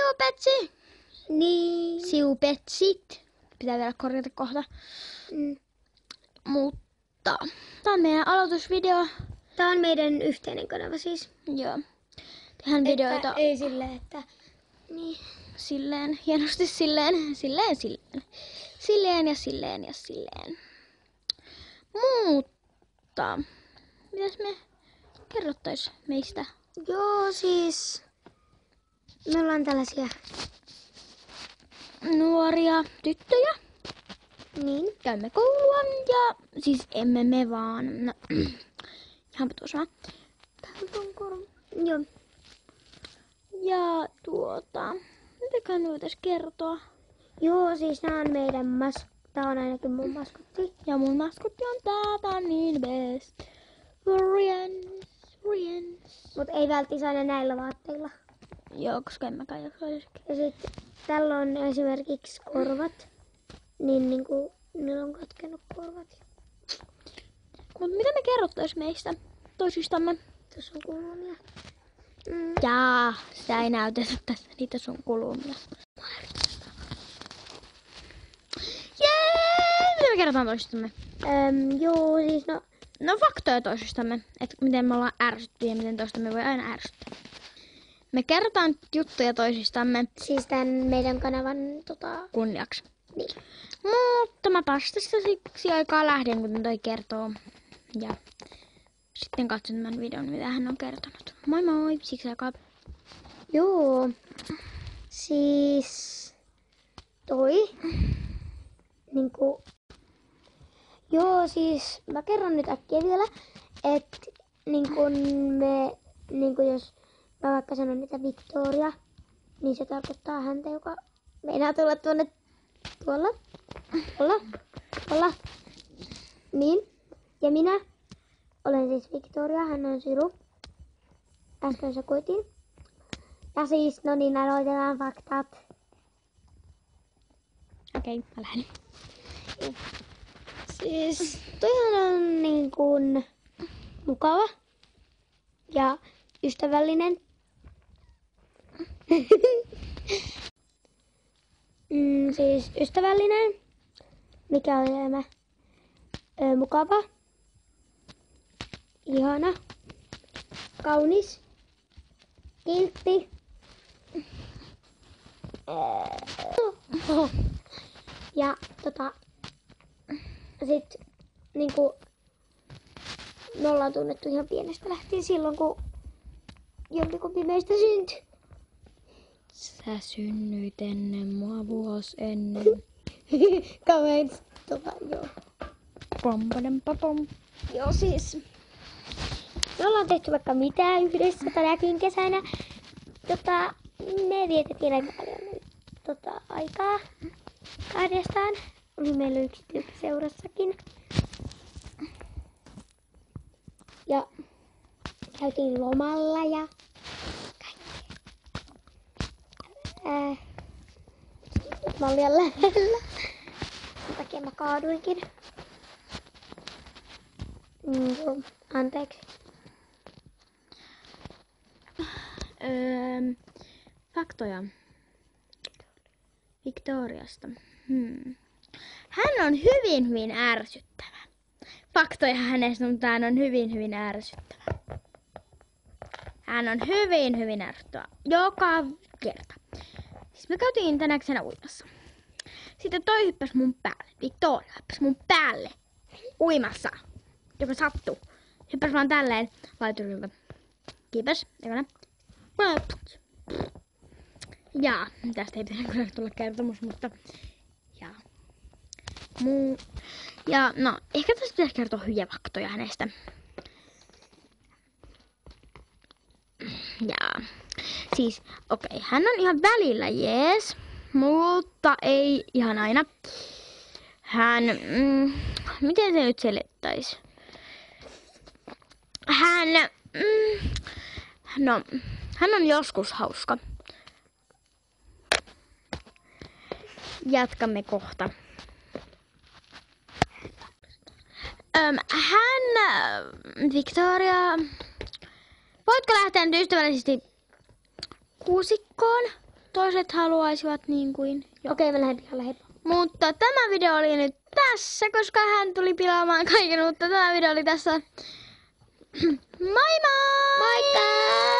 Siupetsi! Niin. Siupetsit. Pitää vielä korjata kohta. Mutta tää on meidän aloitusvideo. Tää on meidän yhteinen kanava siis. Joo. Tehdään videoita Ei silleen, että... Niin. silleen, hienosti silleen. Silleen ja silleen ja silleen. Mutta mitäs me kerrottais meistä? Joo, siis... Me ollaan tällaisia... Nuoria tyttöjä. Niin. Käymme koulua ja siis emme me vaan. No, ihanpa tuossa vaan. Täältä on korva. Joo. Ja mitäkään me voitais kertoa? Joo, siis nää on meidän tää on ainakin mun maskotti. Ja mun maskotti on tää on niin best. Riens. Mut ei välttis aina näillä vaatteilla. Joo, koska en mäkään jaksa edes. Ja sit tällä on esimerkiksi korvat. Niin niinku niillä on katkenut korvat. Mut mitä me kerrottais meistä toisistamme? Tässä on kulmia. Jaa, sitä ei näytetä tässä niitä sun kulumia. Jee! Mitä me kerrotaan toisistamme? Joo, siis No faktoja toisistamme, että miten me ollaan ärsyttyjä ja miten toistamme voi aina ärsyttää. Me kerrotaan juttuja toisistamme. Siis tän meidän kanavan Kunniaksi. Niin. Mutta mä tästä siksi aikaa lähden, kun toi kertoo. Ja sitten katson tämän videon, mitä hän on kertonut. Moi moi, siksi aikaa. Joo. Siis toi. Niinku. Joo, siis mä kerron nyt äkkiä vielä, että jos mä vaikka sanon niitä Victoria, niin se tarkoittaa häntä, joka meinaa tulla tuolla. Niin. Ja minä olen siis Victoria, hän on Siru. Äsken se kuitiin. Ja siis, no niin, aloitetaan faktat. Okei, mä lähden. Siis toihan on niin kuin mukava ja ystävällinen. Siis ystävällinen, mikä on elämä, mukava, ihana, kaunis, kiltti. Ja sit niinku me ollaan tunnettu ihan pienestä lähtien silloin, kun jompikumpi meistä syntyi. Sä synnyit ennen mua vuosi ennen. Kauhean joo. Pom. Joo siis. Me ollaan tehty vaikka mitä yhdessä tänäkin kesänä. Me vietettiin aika paljon aikaa kahdestaan. Oli meillä yksi tyyppi seurassakin. Ja käytiin lomalla ja mä olin liian lähellä. Sen takia mä kaaduinkin. Anteeksi. Faktoja Victoriasta. Hän on hyvin ärsyttävä. Faktoja hänestä, mutta hän on hyvin ärsyttävä. Hän on hyvin ärsyttävä. Joka kerta. Siis me käytiin tänä kesänä uimassa. Sitten toi hyppäsi mun päälle. Victoria hyppäsi mun päälle. Uimassa. Joka sattuu. Hyppäsi vaan tälleen. Laiturilta. Kiitos. Ja tästä ei pitänyt tulla kertomus, mutta ja no, ehkä tästä pitäisi kertoa hyviä faktoja hänestä. Ja siis, okei, hän on ihan välillä jees, mutta ei ihan aina. Hän, miten se nyt selittäisi? Hän on joskus hauska. Jatkamme kohta. Victoria, voitko lähteä nyt ystävällisesti kuusikkoon? toiset haluaisivat niin kuin. Okei, mä lähden pihalle, heippa. Mutta tämä video oli nyt tässä, koska hän tuli pilaamaan kaiken, mutta tämä video oli tässä. Moi moi! Moikka!